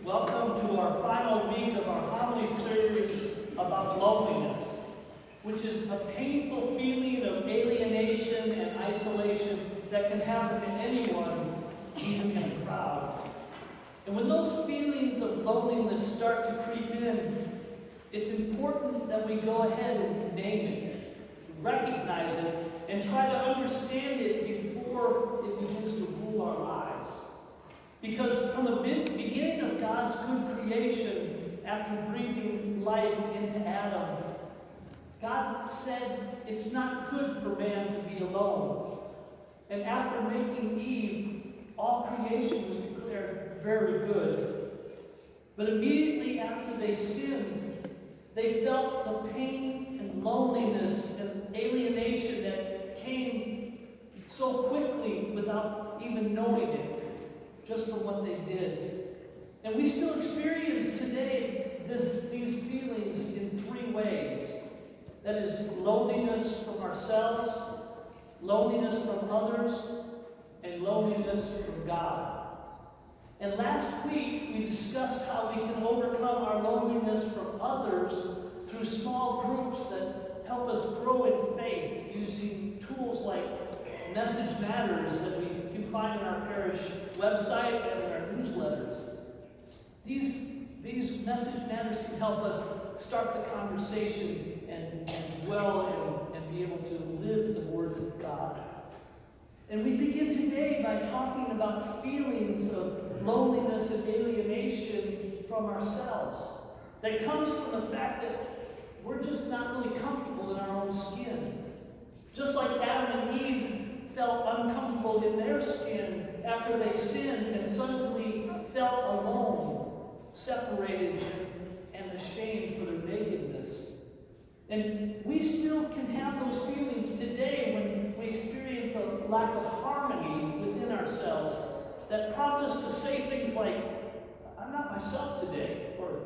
Welcome to our final week of our homily series about loneliness, which is a painful feeling of alienation and isolation that can happen to anyone, even in a crowd. And when those feelings of loneliness start to creep in, it's important that we go ahead and name it, recognize it, and try to understand it before it begins to rule our lives. Because from the beginning of God's good creation, after breathing life into Adam, God said it's not good for man to be alone. And after making Eve, all creation was declared very good. But immediately after they sinned, they felt the pain and loneliness and alienation that came so quickly without even knowing it, just from what they did. And we still experience today these feelings in three ways. That is loneliness from ourselves, loneliness from others, and loneliness from God. And last week we discussed how we can overcome our loneliness from others through small groups that help us grow in faith using tools like Message Matters that we can find on our parish website and in our newsletters. These Message Matters can help us start the conversation and dwell and be able to live the Word of God. And we begin today by talking about feelings of loneliness and alienation from ourselves. That comes from the fact that we're just not really comfortable in our own skin. Just like Adam and Eve felt uncomfortable in their skin after they sinned and suddenly felt alone, separated, and ashamed for their nakedness. And we still can have those feelings today when we experience a lack of harmony within ourselves that prompt us to say things like, I'm not myself today, or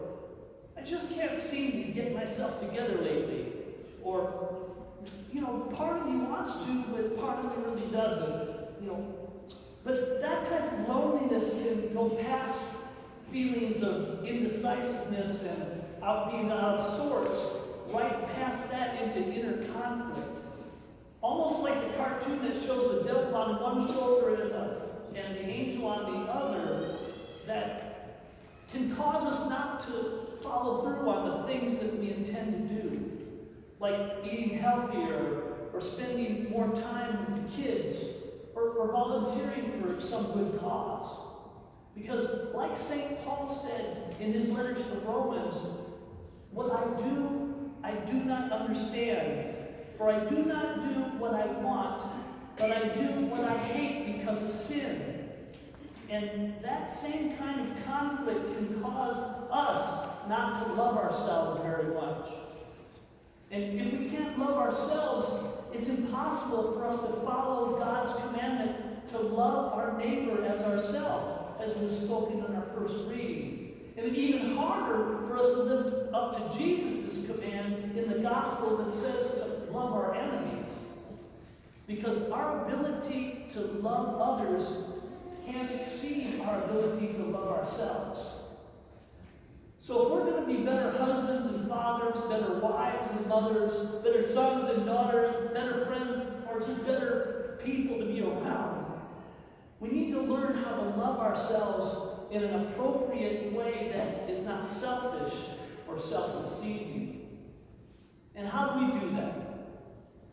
I just can't seem to get myself together lately, or part of me wants to, but part of me really doesn't. But that type of loneliness can go past feelings of indecisiveness and being out of sorts, right past that into inner conflict. Almost like the cartoon that shows the devil on one shoulder and the angel on the other, that can cause us not to follow through on the things that we intend to do, like eating healthier, or spending more time with the kids, or volunteering for some good cause. Because like St. Paul said in his letter to the Romans, what I do not understand. For I do not do what I want, but I do what I hate because of sin. And that same kind of conflict can cause us not to love ourselves very much. And if we can't love ourselves, it's impossible for us to follow God's commandment to love our neighbor as ourselves, as was spoken in our first reading. And it's even harder for us to live up to Jesus' command in the gospel that says to love our enemies. Because our ability to love others can exceed our ability to love ourselves. So if we're going to be better husbands and fathers, better wives and mothers, better sons and daughters, better friends, or just better people to be around, we need to learn how to love ourselves in an appropriate way that is not selfish or self-deceiving. And how do we do that?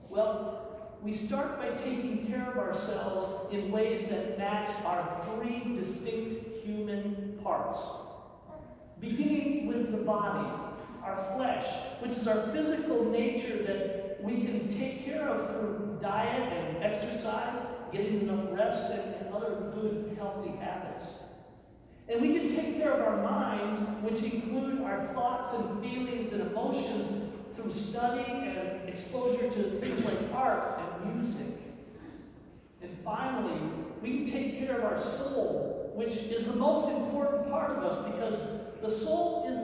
Well, we start by taking care of ourselves in ways that match our three distinct human parts. Beginning with the body, our flesh, which is our physical nature that we can take care of through diet and exercise, getting enough rest, and other good, healthy habits. And we can take care of our minds, which include our thoughts and feelings and emotions through study and exposure to things like art and music. And finally, we can take care of our soul, which is the most important part of us, because the soul is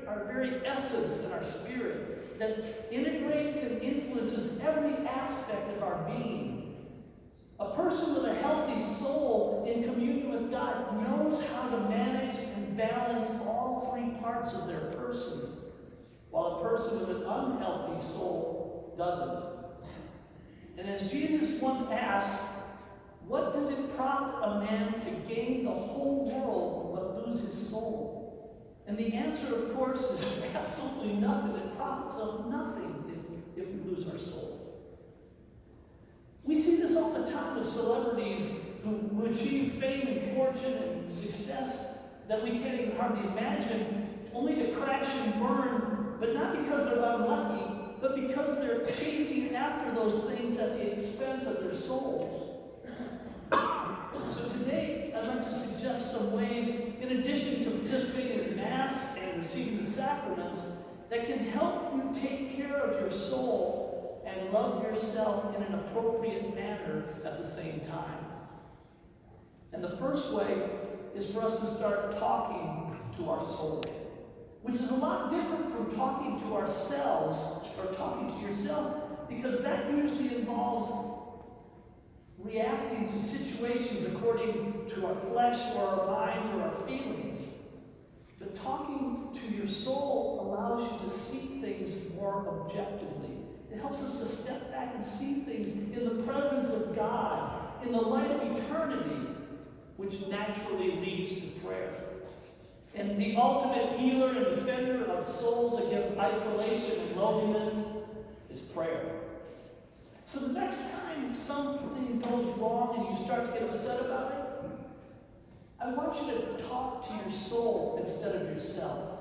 our very essence in our spirit that integrates and influences every aspect of our being. A person with a healthy soul in communion with God knows how to manage and all three parts of their person, while a person with an unhealthy soul doesn't. And as Jesus once asked, what does it profit a man to gain the whole world but lose his soul? And the answer, of course, is absolutely nothing. It profits us nothing if we lose our soul. We see this all the time with celebrities who achieve fame and fortune and success that we can't even hardly imagine, only to crash and burn, but not because they're unlucky, but because they're chasing after those things at the expense of their souls. So today, I'd like to suggest some ways, in addition to participating in Mass and receiving the sacraments, that can help you take care of your soul and love yourself in an appropriate manner at the same time. And the first way is for us to start talking to our soul, which is a lot different from talking to ourselves or talking to yourself, because that usually involves reacting to situations according to our flesh or our minds or our feelings. But talking to your soul allows you to see things more objectively. It helps us to step back and see things in the presence of God, in the light of eternity, which naturally leads to prayer. And the ultimate healer and defender of souls against isolation and loneliness is prayer. So the next time something goes wrong and you start to get upset about it, I want you to talk to your soul instead of yourself.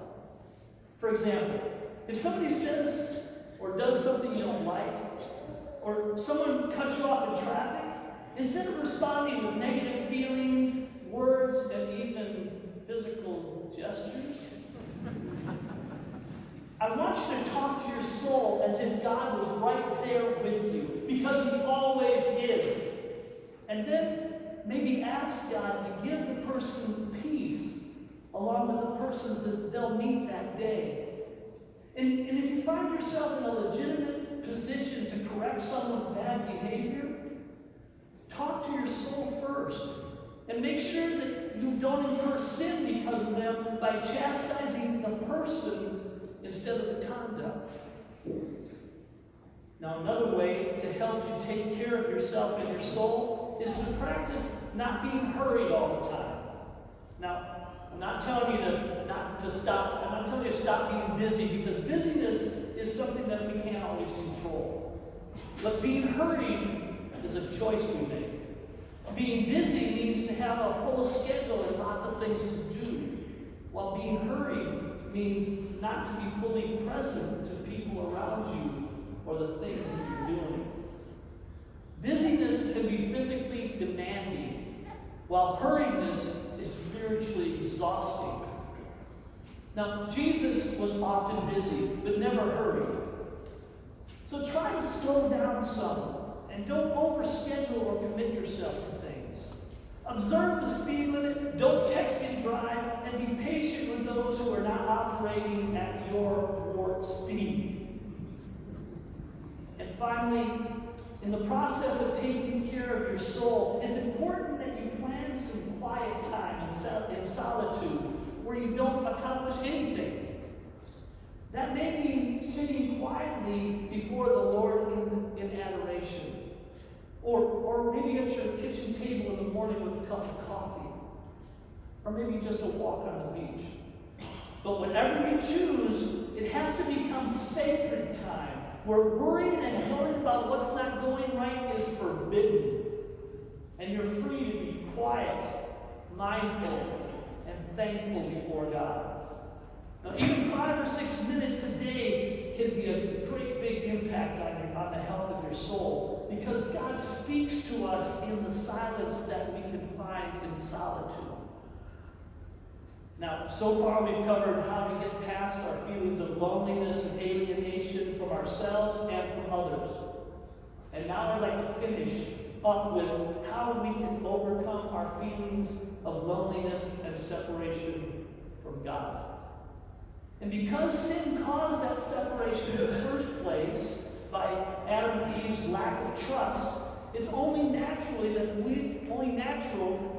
For example, if somebody says or does something you don't like, or someone cuts you off in traffic, instead of responding with negative feelings, words, and even physical gestures, I want you to talk to your soul as if God was right there with you, because He always is. And then maybe ask God to give the person peace along with the persons that they'll meet that day. And if you find yourself in a legitimate position to correct someone's bad behavior, talk to your soul first. And make sure that you don't incur sin because of them by chastising the person instead of the conduct. Now, another way to help you take care of yourself and your soul is to practice not being hurried all the time. Now, I'm not telling you not to stop. I'm not telling you to stop being busy, because busyness is something that we can't always control. But being hurried is a choice we make. Being busy means to have a full schedule and lots of things to do, while being hurried means not to be fully present to people around you or the things that you're doing. Busyness can be physically demanding, while hurriedness is spiritually exhausting. Now, Jesus was often busy, but never hurried. So try to slow down some, and don't overschedule or commit yourself to things. Observe the speed limit, don't text and drive, and be patient with those who are not operating at your warp speed. And finally, in the process of taking care of your soul, it's important that you plan some quiet time in solitude where you don't accomplish anything. That may mean sitting quietly before the Lord in adoration. Or maybe at your kitchen table in the morning with a cup of coffee. Or maybe just a walk on the beach. But whatever you choose, it has to become sacred time, where worrying and worrying about what's not going right is forbidden. And you're free to be quiet, mindful, and thankful before God. Now, even 5 or 6 minutes a day can be a great big impact on the health of your soul, because God speaks to us in the silence that we can find in solitude. Now, so far we've covered how to get past our feelings of loneliness and alienation from ourselves and from others. And now I'd like to finish up with how we can overcome our feelings of loneliness and separation from God. And because sin caused that separation in the first place by Adam and Eve's lack of trust, it's only natural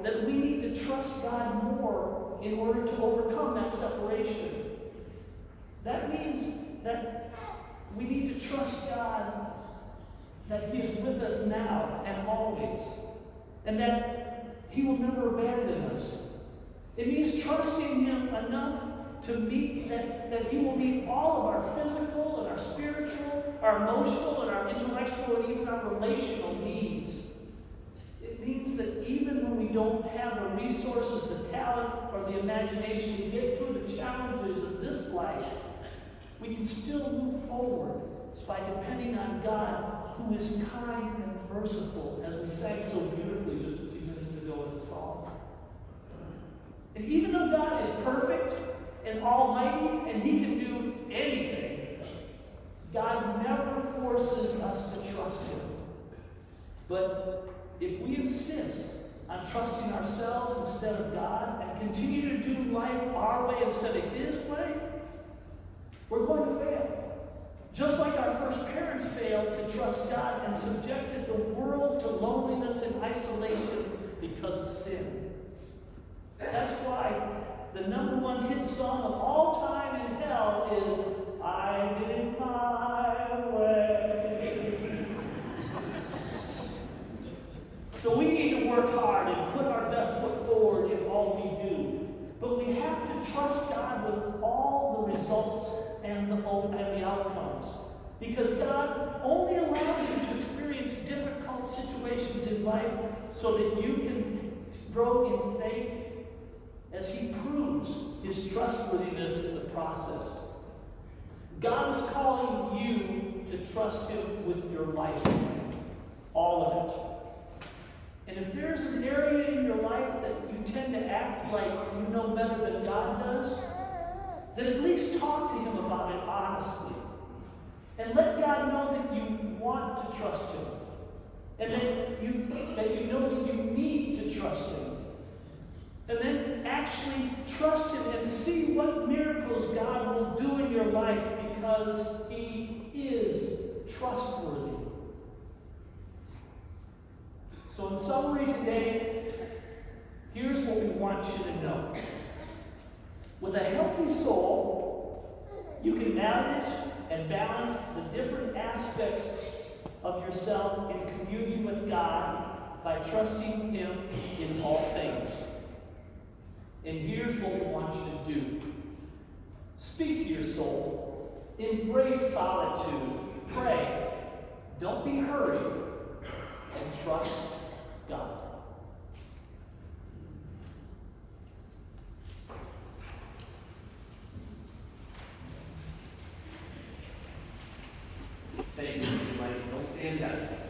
that we need to trust God more in order to overcome that separation. That means that we need to trust God that He is with us now and always, and that He will never abandon us. It means trusting Him enough to meet that He will meet all of our physical and our spiritual, our emotional and our intellectual and even our relational needs. It means that even when we don't have the resources, the talent, or the imagination to get through the challenges of this life, we can still move forward by depending on God, who is kind and merciful, as we sang so beautifully just a few minutes ago in the song. And even though God is perfect and almighty and He can do anything, God never forces us to trust Him. But if we insist on trusting ourselves instead of God and continue to do life our way instead of His way, we're going to fail. Just like our first parents failed to trust God and subjected the world to loneliness and isolation because of sin. That's why the #1 hit song of all time in hell is I Did It My Way. So we need to work hard and put our best foot forward in all we do. But we have to trust God with all the results and the outcomes. Because God only allows you to experience difficult situations in life so that you can grow in faith as He proves His trustworthiness in the process. God is calling you to trust Him with your life, all of it. And if there's an area in your life that you tend to act like you know better than God does, then at least talk to Him about it honestly. And let God know that you want to trust Him. And that you know that you need to trust Him. And then actually trust Him and see what miracles God will do in your life because He is trustworthy. So in summary today, here's what we want you to know. With a healthy soul, you can manage and balance the different aspects of yourself in communion with God by trusting Him in all things. And here's what we want you to do. Speak to your soul. Embrace solitude. Pray. Don't be hurried. And trust God. Thank you, Mike. Don't stand up.